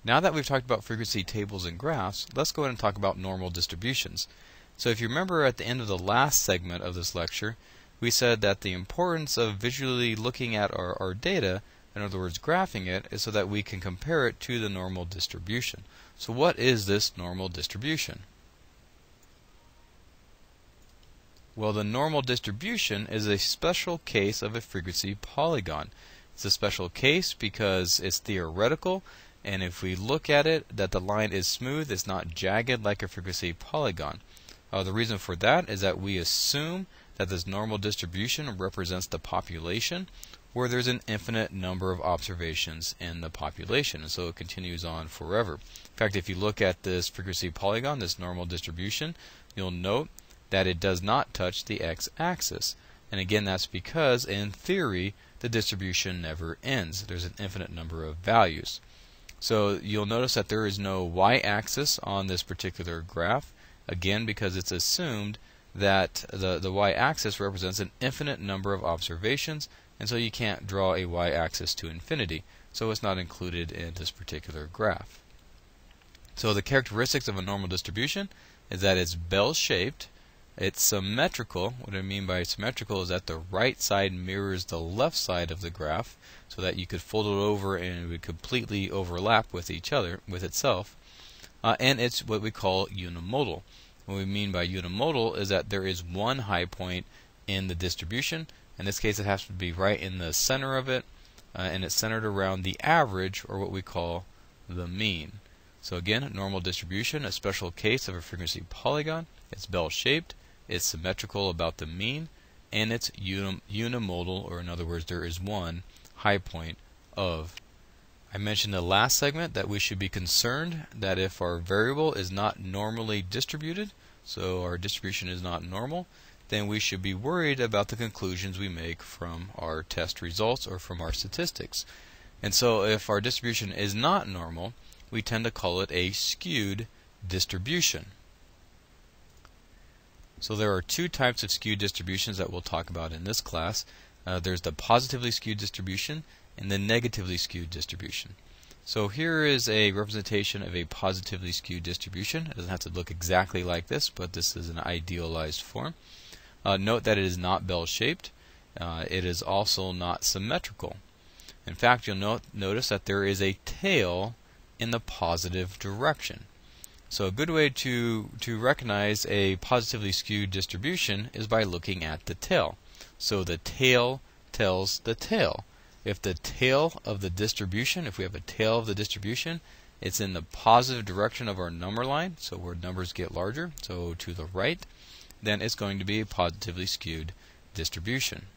Now that we've talked about frequency tables and graphs, let's go ahead and talk about normal distributions. So if you remember at the end of the last segment of this lecture, we said that the importance of visually looking at our data, in other words graphing it, is so that we can compare it to the normal distribution. So what is this normal distribution? Well, the normal distribution is a special case of a frequency polygon. It's a special case because it's theoretical, and if we look at it, that the line is smooth, it's not jagged like a frequency polygon. The reason for that is that we assume that this normal distribution represents the population, where there's an infinite number of observations in the population, and so it continues on forever. In fact, if you look at this frequency polygon, this normal distribution, you'll note that it does not touch the x-axis. And again, that's because, in theory, the distribution never ends. There's an infinite number of values. So you'll notice that there is no y-axis on this particular graph, again because it's assumed that the y-axis represents an infinite number of observations, and so you can't draw a y-axis to infinity, so it's not included in this particular graph. So the characteristics of a normal distribution is that it's bell-shaped, it's symmetrical. What I mean by symmetrical is that the right side mirrors the left side of the graph, so that you could fold it over and it would completely overlap with each other, with itself. And it's what we call unimodal. What we mean by unimodal is that there is one high point in the distribution. In this case, it has to be right in the center of it, and it's centered around the average, or what we call the mean. So again, normal distribution, a special case of a frequency polygon. It's bell-shaped, it's symmetrical about the mean, and it's unimodal, or in other words, there is one high point of. I mentioned in the last segment that we should be concerned that if our variable is not normally distributed, so our distribution is not normal, then we should be worried about the conclusions we make from our test results or from our statistics. And so if our distribution is not normal, we tend to call it a skewed distribution. So there are two types of skewed distributions that we'll talk about in this class. There's the positively skewed distribution and the negatively skewed distribution. So here is a representation of a positively skewed distribution. It doesn't have to look exactly like this, but this is an idealized form. Note that it is not bell-shaped. It is also not symmetrical. In fact, you'll notice that there is a tail in the positive direction. So a good way to recognize a positively skewed distribution is by looking at the tail. So the tail tells the tail. If the tail of the distribution, if we have a tail of the distribution, it's in the positive direction of our number line, so where numbers get larger, so to the right, then it's going to be a positively skewed distribution.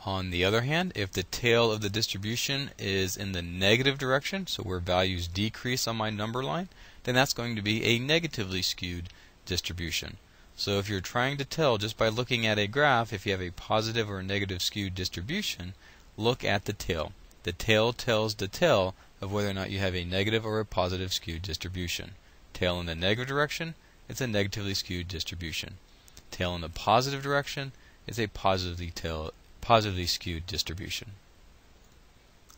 On the other hand, if the tail of the distribution is in the negative direction, so where values decrease on my number line, then that's going to be a negatively skewed distribution. So if you're trying to tell just by looking at a graph if you have a positive or a negative skewed distribution, look at the tail. The tail tells the tail of whether or not you have a negative or a positive skewed distribution. Tail in the negative direction, it's a negatively skewed distribution. Tail in the positive direction is a positively skewed distribution.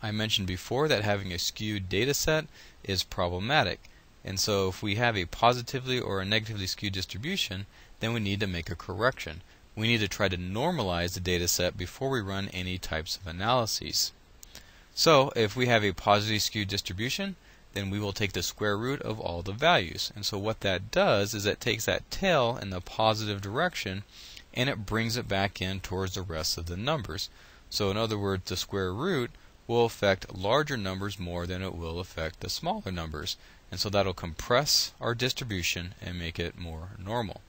I mentioned before that having a skewed data set is problematic, and so if we have a positively or a negatively skewed distribution, then we need to make a correction. We need to try to normalize the data set before we run any types of analyses. So if we have a positively skewed distribution, then we will take the square root of all the values. And so what that does is it takes that tail in the positive direction and it brings it back in towards the rest of the numbers. So in other words, the square root will affect larger numbers more than it will affect the smaller numbers. And so that'll compress our distribution and make it more normal.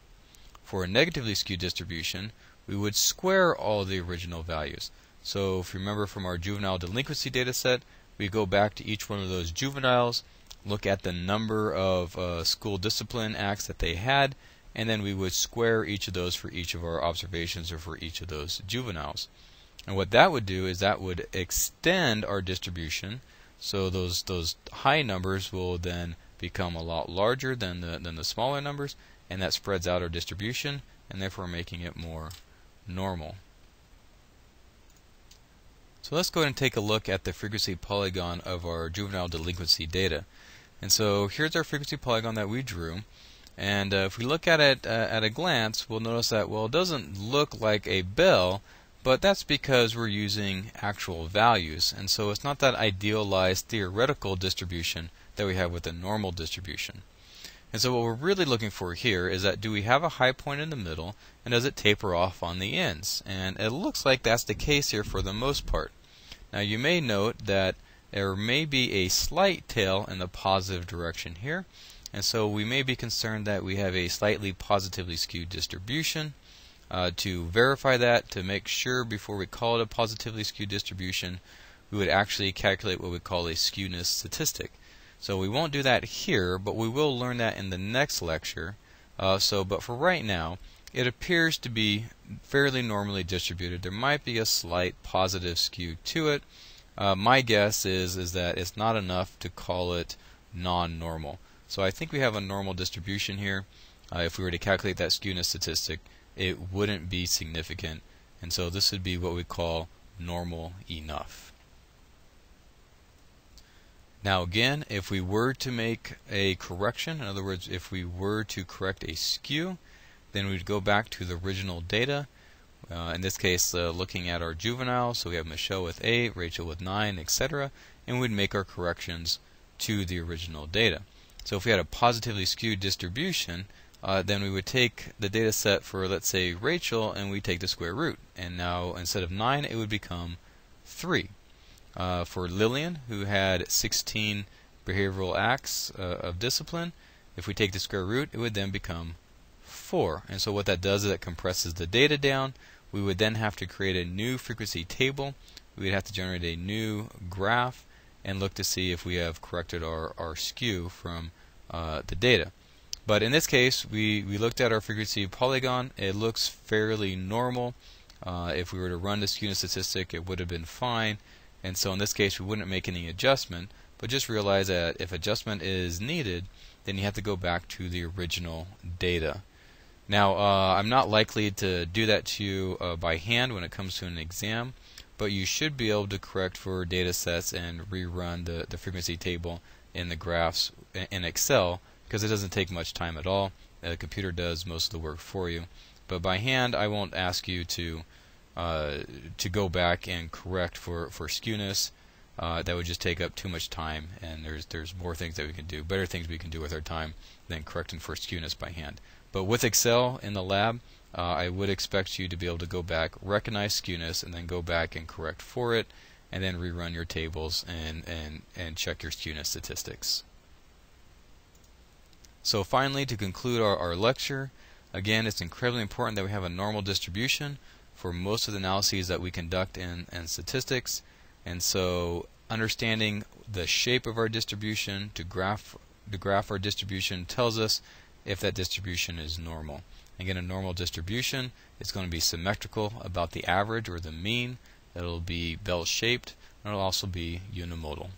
For a negatively skewed distribution, we would square all the original values. So if you remember from our juvenile delinquency data set, we go back to each one of those juveniles, look at the number of school discipline acts that they had, and then we would square each of those for each of our observations or for each of those juveniles. And what that would do is that would extend our distribution, so those high numbers will then become a lot larger than the smaller numbers, and that spreads out our distribution and therefore making it more normal. So let's go ahead and take a look at the frequency polygon of our juvenile delinquency data. And so here's our frequency polygon that we drew. And if we look at it at a glance, we'll notice that, well, it doesn't look like a bell, but that's because we're using actual values. And so it's not that idealized theoretical distribution that we have with the normal distribution. And so what we're really looking for here is that, do we have a high point in the middle, and does it taper off on the ends? And it looks like that's the case here for the most part. Now you may note that there may be a slight tail in the positive direction here, and so we may be concerned that we have a slightly positively skewed distribution. To verify that, to make sure before we call it a positively skewed distribution, we would actually calculate what we call a skewness statistic. So we won't do that here, but we will learn that in the next lecture. But for right now, it appears to be fairly normally distributed. There might be a slight positive skew to it. My guess is that it's not enough to call it non-normal. So I think we have a normal distribution here. If we were to calculate that skewness statistic, it wouldn't be significant. And so this would be what we call normal enough. Now again, if we were to make a correction, in other words, if we were to correct a skew, then we'd go back to the original data. In this case, looking at our juveniles, so we have Michelle with 8, Rachel with 9, etc., and we'd make our corrections to the original data. So if we had a positively skewed distribution, then we would take the data set for, let's say, Rachel, and we take the square root. And now instead of 9, it would become 3. For Lillian, who had 16 behavioral acts of discipline, if we take the square root, it would then become 4. And so what that does is it compresses the data down. We would then have to create a new frequency table. We would have to generate a new graph and look to see if we have corrected our skew from the data. But in this case, we looked at our frequency polygon. It looks fairly normal. If we were to run the skewness statistic, it would have been fine. And so in this case, we wouldn't make any adjustment, but just realize that if adjustment is needed, then you have to go back to the original data. Now, I'm not likely to do that to you by hand when it comes to an exam, but you should be able to correct for data sets and rerun the frequency table in the graphs in Excel, because it doesn't take much time at all. The computer does most of the work for you. But by hand, I won't ask you to go back and correct for skewness. That would just take up too much time, and there's more things that we can do, better things we can do with our time than correcting for skewness by hand. But with Excel in the lab, I would expect you to be able to go back, recognize skewness, and then go back and correct for it, and then rerun your tables and check your skewness statistics. So finally, to conclude our lecture, again, it's incredibly important that we have a normal distribution for most of the analyses that we conduct in statistics. And so understanding the shape of our distribution to graph our distribution tells us if that distribution is normal. Again, a normal distribution is going to be symmetrical about the average or the mean. It'll be bell-shaped, and it'll also be unimodal.